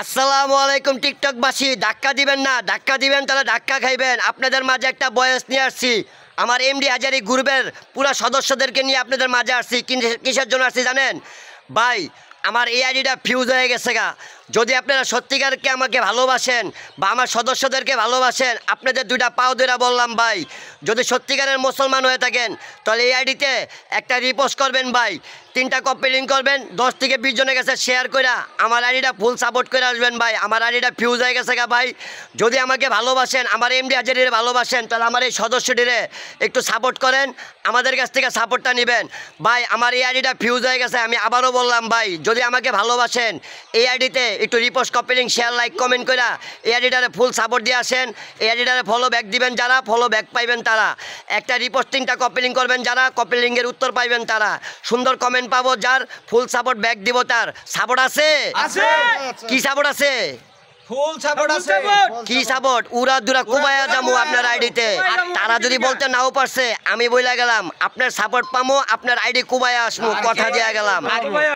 আসসালামু আলাইকুম টিকটকবাসী, ধাক্কা দিবেন না, ধাক্কা দিবেন তাহলে ধাক্কা খাইবেন। আপনাদের মাঝে একটা বয়স নিয়ে আসছি, আমার এমডি হাজারি গ্রুপের পুরো সদস্যদেরকে নিয়ে আপনাদের মাঝে আসছি। কিসের জন্য আসছি জানেন ভাই? আমার এই আইডিটা ফিউজ হয়ে গেছে গা। যদি আপনারা সত্যিকারকে আমাকে ভালোবাসেন বা আমার সদস্যদেরকে ভালোবাসেন, আপনাদের দুইটা পাও ধরে বললাম ভাই, যদি সত্যিকারের মুসলমান হয়ে থাকেন তাহলে এই আইডিতে একটা রিপোস্ট করবেন ভাই, 3টা কপি লিঙ্ক করবেন, 10 থেকে 20 জনের কাছে শেয়ার করে আমার আইডিটা ফুল সাপোর্ট করে আসবেন ভাই। আমার আইডিটা ফিউজ হয়ে গেছে গা ভাই। যদি আমাকে ভালোবাসেন, আমার এমডি হাজারিরে ভালোবাসেন, তাহলে আমার এই সদস্যটিরে একটু সাপোর্ট করেন, আমাদের কাছ থেকে সাপোর্টটা নেবেন ভাই। আমার এই আইডিটা ফিউজ হয়ে গেছে, আমি আবারও বললাম ভাই, যদি আমাকে ভালোবাসেন এই আইডিতে একটু repost, copy link, share, like, comment করে এই আইডিটারে ফুল সাপোর্ট দিয়ে আসেন। এই আইডিটারে ফলো ব্যাক দিবেন যারা, ফলো ব্যাক পাইবেন তারা। একটা রিপোস্ট, 3টা কপি লিঙ্ক করবেন যারা, কপি লিঙ্কের উত্তর পাইবেন তারা। সুন্দর কমেন্ট পাবো যার, ফুল সাপোর্ট ব্যাক দিব তার। সাপোর্ট আছে? কি সাপোর্ট আছে? ফুল সাপোর্ট আছে। কি সাপোর্ট? উড়া দুরা কুবায়া যামু আপনার আইডিতে। তারা যদি বলতে নাও পারছে, আমি বইলা গেলাম আপনার সাপোর্ট পামো, আপনার আইডি কুবায়া আসমু, কথা দিয়া গেলাম।